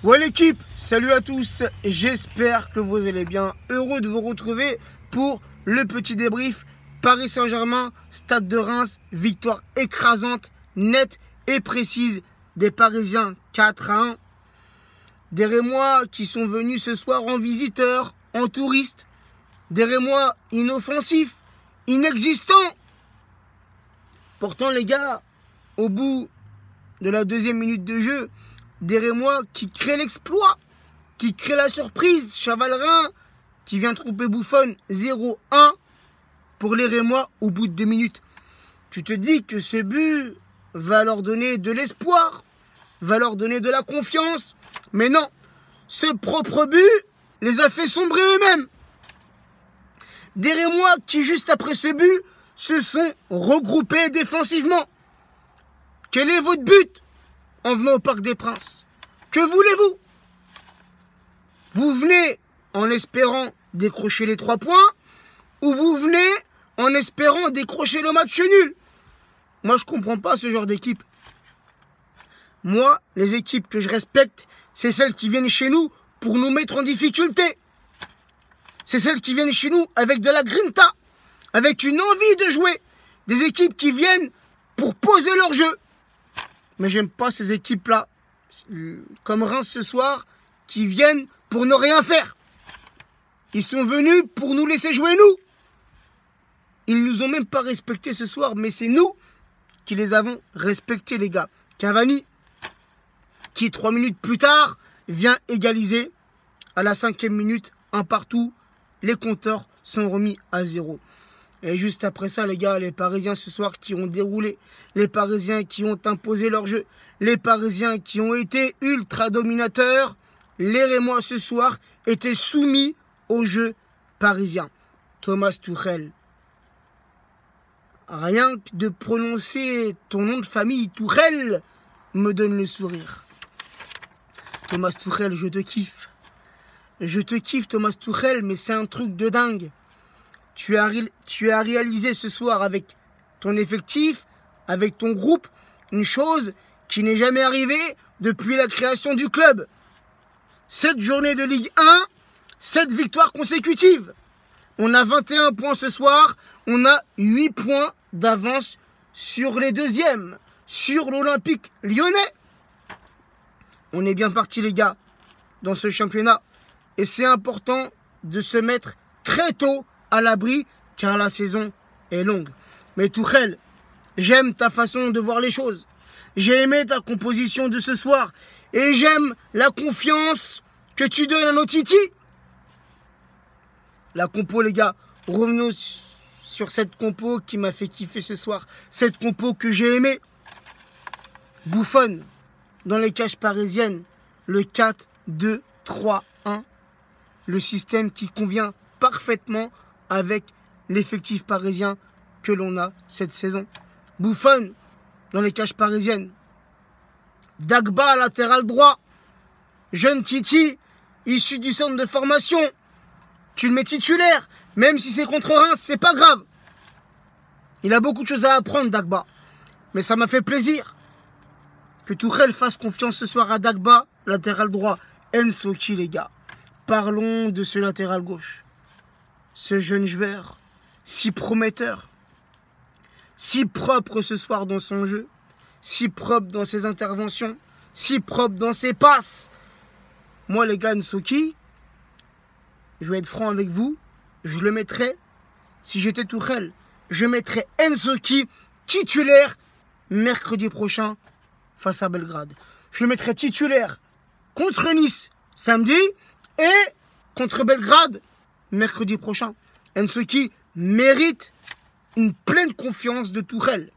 Ouais l'équipe, salut à tous, j'espère que vous allez bien. Heureux de vous retrouver pour le petit débrief. Paris Saint-Germain, Stade de Reims, victoire écrasante, nette et précise des Parisiens 4-1. Des Rémois qui sont venus ce soir en visiteurs, en touristes. Des Rémois inoffensifs, inexistants. Pourtant les gars, au bout de la deuxième minute de jeu, des Rémois qui créent l'exploit, qui créent la surprise. Chavalerin qui vient tromper Buffon 0-1 pour les Rémois au bout de 2 minutes. Tu te dis que ce but va leur donner de l'espoir, va leur donner de la confiance. Mais non, ce propre but les a fait sombrer eux-mêmes. Des Rémois qui, juste après ce but, se sont regroupés défensivement. Quel est votre but en venant au Parc des Princes? Que voulez-vous? Vous venez en espérant décrocher les 3 points ou vous venez en espérant décrocher le match nul? Moi, je ne comprends pas ce genre d'équipe. Moi, les équipes que je respecte, c'est celles qui viennent chez nous pour nous mettre en difficulté. C'est celles qui viennent chez nous avec de la grinta, avec une envie de jouer. Des équipes qui viennent pour poser leur jeu. Mais j'aime pas ces équipes-là, comme Reims ce soir, qui viennent pour ne rien faire. Ils sont venus pour nous laisser jouer nous. Ils nous ont même pas respectés ce soir, mais c'est nous qui les avons respectés, les gars. Cavani, qui 3 minutes plus tard, vient égaliser à la 5e minute, un partout. Les compteurs sont remis à 0. Et juste après ça, les gars, les Parisiens ce soir qui ont déroulé, les Parisiens qui ont imposé leur jeu, les Parisiens qui ont été ultra dominateurs, les Rémois ce soir étaient soumis au jeu parisien. Thomas Tuchel, rien que de prononcer ton nom de famille, Tuchel, me donne le sourire. Thomas Tuchel, je te kiffe. Je te kiffe, Thomas Tuchel, mais c'est un truc de dingue. Tu as réalisé ce soir avec ton effectif, avec ton groupe, une chose qui n'est jamais arrivée depuis la création du club. 7 journées de Ligue 1, 7 victoires consécutives. On a 21 points ce soir, on a 8 points d'avance sur les deuxièmes, sur l'Olympique lyonnais. On est bien parti les gars dans ce championnat. Et c'est important de se mettre très tôt à l'abri car la saison est longue. Mais Tuchel, j'aime ta façon de voir les choses. J'ai aimé ta composition de ce soir. Et j'aime la confiance que tu donnes à nos titis. La compo les gars, revenons sur cette compo qui m'a fait kiffer ce soir. Cette compo que j'ai aimée. Buffon dans les cages parisiennes. Le 4-2-3-1. Le système qui convient parfaitement avec l'effectif parisien que l'on a cette saison. Buffon dans les cages parisiennes. Dagba latéral droit. Jeune Titi, issu du centre de formation. Tu le mets titulaire, même si c'est contre Reims, c'est pas grave. Il a beaucoup de choses à apprendre, Dagba. Mais ça m'a fait plaisir que Tuchel fasse confiance ce soir à Dagba, latéral droit. Nsoki, les gars. Parlons de ce latéral gauche. Ce jeune joueur, si prometteur, si propre ce soir dans son jeu, si propre dans ses interventions, si propre dans ses passes. Moi les gars, Nsoki, je vais être franc avec vous, je le mettrais, si j'étais Tuchel, je mettrais Nsoki titulaire mercredi prochain face à Belgrade. Je le mettrais titulaire contre Nice samedi et contre Belgrade mercredi prochain. Nsoki mérite une pleine confiance de Tuchel.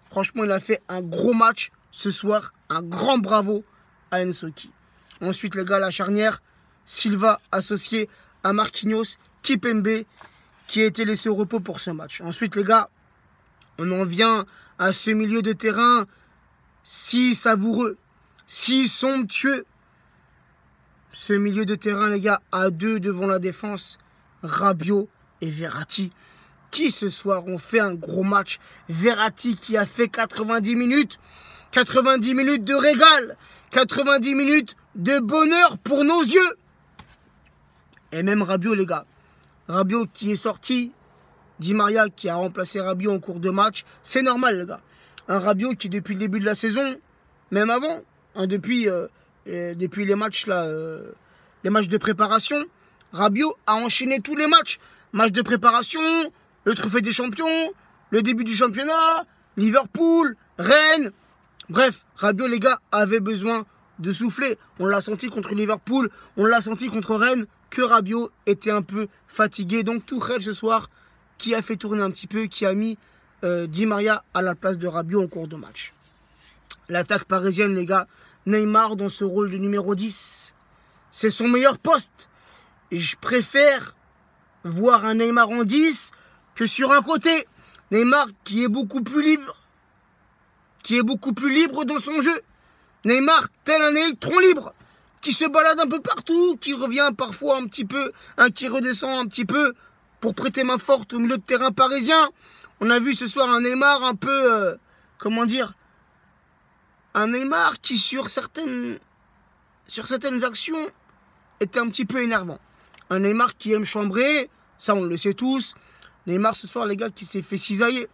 Franchement, il a fait un gros match ce soir. Un grand bravo à Nsoki. Ensuite, les gars, la charnière. Silva associé à Marquinhos, Kimpembe qui a été laissé au repos pour ce match. Ensuite, les gars, on en vient à ce milieu de terrain si savoureux, si somptueux. Ce milieu de terrain, les gars, à 2 devant la défense, Rabiot et Verratti, qui ce soir ont fait un gros match. Verratti qui a fait 90 minutes de régal, 90 minutes de bonheur pour nos yeux. Et même Rabiot, les gars. Rabiot qui est sorti. Di Maria qui a remplacé Rabiot en cours de match. C'est normal, les gars. Un Rabiot qui, depuis le début de la saison, même avant, hein, depuis les matchs là, les matchs de préparation, Rabiot a enchaîné tous les matchs. Match de préparation, le trophée des champions, le début du championnat, Liverpool, Rennes. Bref, Rabiot, les gars, avait besoin de souffler. On l'a senti contre Liverpool, on l'a senti contre Rennes, que Rabiot était un peu fatigué. Donc Tuchel ce soir, qui a fait tourner un petit peu, qui a mis Di Maria à la place de Rabiot en cours de match. L'attaque parisienne, les gars, Neymar dans ce rôle de numéro 10, c'est son meilleur poste. Et je préfère voir un Neymar en 10 que sur un côté. Neymar qui est beaucoup plus libre. Qui est beaucoup plus libre dans son jeu. Neymar, tel un électron libre, qui se balade un peu partout, qui revient parfois un petit peu, qui redescend un petit peu pour prêter main forte au milieu de terrain parisien. On a vu ce soir un Neymar un peu, comment dire, un Neymar qui sur certaines actions était un petit peu énervant. Un Neymar qui aime chambrer, ça on le sait tous. Neymar ce soir, les gars, qui s'est fait cisailler.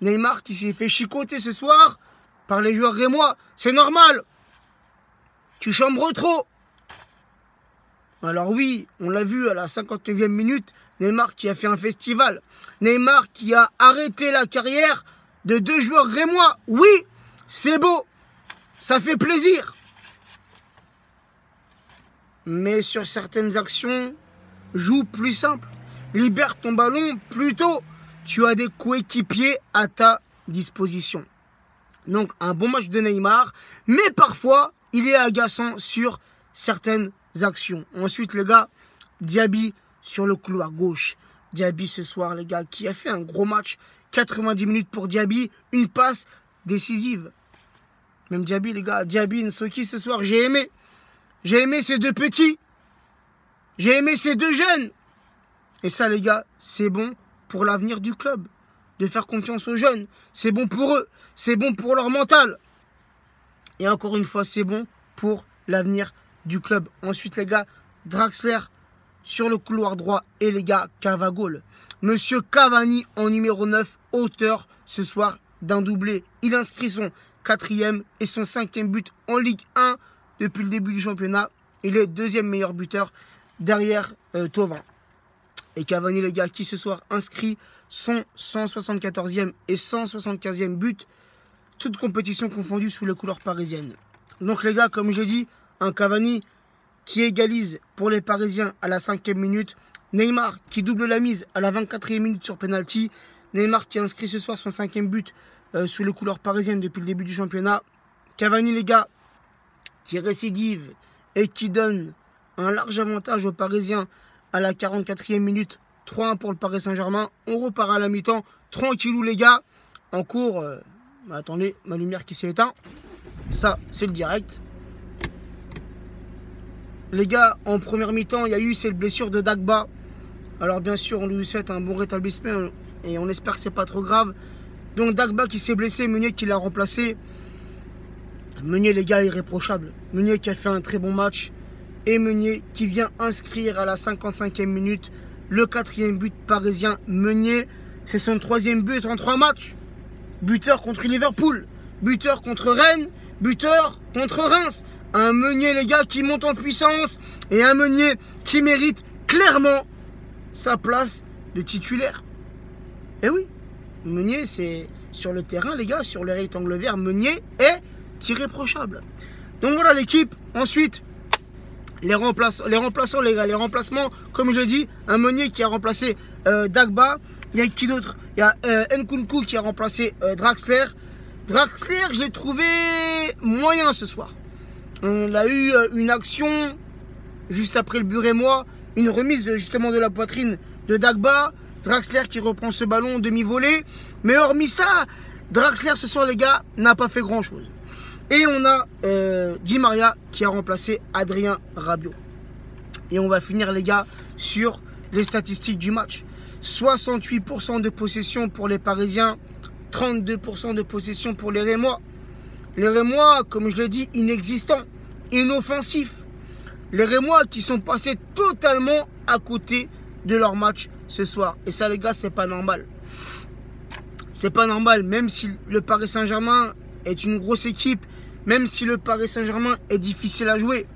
Neymar qui s'est fait chicoter ce soir par les joueurs rémois. C'est normal. Tu chambres trop. Alors oui, on l'a vu à la 59e minute, Neymar qui a fait un festival. Neymar qui a arrêté la carrière de 2 joueurs rémois. Oui, c'est beau. Ça fait plaisir. Mais sur certaines actions, joue plus simple. Libère ton ballon plus tôt. Tu as des coéquipiers à ta disposition. Donc un bon match de Neymar, mais parfois il est agaçant sur certaines actions. Ensuite les gars, Diaby sur le couloir gauche. Diaby ce soir les gars, qui a fait un gros match. 90 minutes pour Diaby, une passe décisive. Même Diaby les gars, Diaby, Nsoki ce soir, j'ai aimé. J'ai aimé ces 2 petits. J'ai aimé ces 2 jeunes. Et ça les gars, c'est bon pour l'avenir du club. De faire confiance aux jeunes. C'est bon pour eux. C'est bon pour leur mental. Et encore une fois, c'est bon pour l'avenir du club. Ensuite les gars, Draxler sur le couloir droit. Et les gars, Cavagol. Monsieur Cavani en numéro 9, auteur ce soir d'un doublé. Il inscrit son 4e et son 5e but en Ligue 1 depuis le début du championnat. Il est 2e meilleur buteur derrière Thauvin. Et Cavani, les gars, qui ce soir inscrit son 174e et 175e but, toutes compétitions confondues sous les couleurs parisiennes. Donc les gars, comme je dis, un Cavani qui égalise pour les Parisiens à la 5e minute. Neymar qui double la mise à la 24e minute sur penalty. Neymar qui inscrit ce soir son 5e but sous les couleurs parisiennes depuis le début du championnat. Cavani, les gars, qui récidive et qui donne un large avantage aux Parisiens à la 44e minute. 3-1 pour le Paris Saint-Germain. On repart à la mi-temps. Tranquillou les gars. En cours. Attendez, ma lumière qui s'est éteinte. Ça, c'est le direct. Les gars, en première mi-temps, il y a eu cette blessure de Dagba. Alors bien sûr, on lui souhaite un bon rétablissement. Et on espère que c'est pas trop grave. Donc Dagba qui s'est blessé. Meunier qui l'a remplacé. Meunier, les gars, irréprochable. Meunier qui a fait un très bon match. Et Meunier qui vient inscrire à la 55e minute le 4e but parisien. Meunier, c'est son 3e but en 3 matchs. Buteur contre Liverpool, buteur contre Rennes, buteur contre Reims. Un Meunier, les gars, qui monte en puissance et un Meunier qui mérite clairement sa place de titulaire. Et oui, Meunier, c'est sur le terrain, les gars, sur le rectangle vert, Meunier est irréprochable. Donc voilà l'équipe. Ensuite, les remplaçants, les gars, les remplacements, comme je dis, un Meunier qui a remplacé Dagba. Il y a qui d'autre? Il y a Nkunku qui a remplacé Draxler. Draxler, je l'ai trouvé moyen ce soir. On a eu une action juste après le but rémois, une remise justement de la poitrine de Dagba. Draxler qui reprend ce ballon demi-volée. Mais hormis ça, Draxler ce soir, les gars, n'a pas fait grand-chose. Et on a Di Maria qui a remplacé Adrien Rabiot. Et on va finir, les gars, sur les statistiques du match. 68% de possession pour les Parisiens, 32% de possession pour les Rémois. Les Rémois, comme je l'ai dit, inexistants, inoffensifs. Les Rémois qui sont passés totalement à côté de leur match ce soir. Et ça, les gars, c'est pas normal. C'est pas normal, même si le Paris Saint-Germain est une grosse équipe, même si le Paris Saint-Germain est difficile à jouer.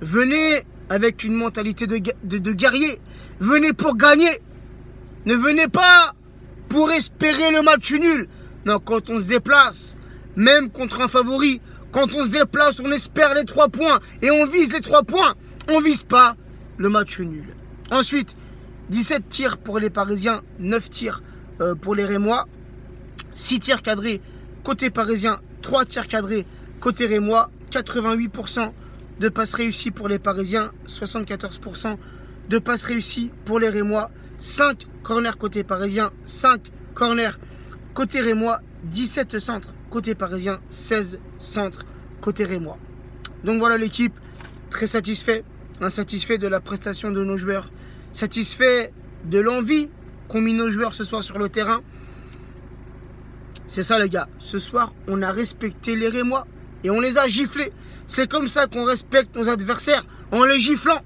Venez avec une mentalité de guerrier. Venez pour gagner. Ne venez pas pour espérer le match nul. Non, quand on se déplace, même contre un favori, quand on se déplace, on espère les 3 points et on vise les 3 points. On ne vise pas le match nul. Ensuite, 17 tirs pour les Parisiens, 9 tirs pour les Rémois, 6 tirs cadrés côté parisien, 3 tirs cadrés côté Rémois, 88% de passes réussies pour les Parisiens, 74% de passes réussies pour les Rémois, 5 corners côté parisien, 5 corners côté Rémois, 17 centres côté parisien, 16 centres côté Rémois. Donc voilà l'équipe, très satisfait, insatisfait de la prestation de nos joueurs, satisfait de l'envie qu'ont mis nos joueurs ce soir sur le terrain. C'est ça les gars, ce soir on a respecté les Rémois et on les a giflés. C'est comme ça qu'on respecte nos adversaires, en les giflant,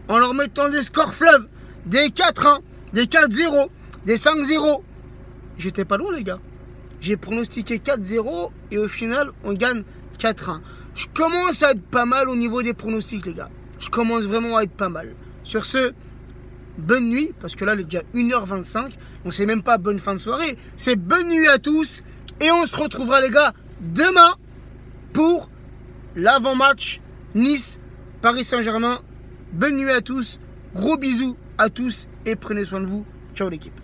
en leur mettant des scores fleuves, des 4-1, des 4-0, des 5-0. J'étais pas loin les gars. J'ai pronostiqué 4-0 et au final on gagne 4-1. Je commence à être pas mal au niveau des pronostics les gars. Je commence vraiment à être pas mal. Sur ce, bonne nuit, parce que là il est déjà 1h25. Donc c'est même pas bonne fin de soirée. C'est bonne nuit à tous. Et on se retrouvera les gars demain pour l'avant-match Nice-Paris Saint-Germain. Bonne nuit à tous. Gros bisous à tous et prenez soin de vous. Ciao l'équipe.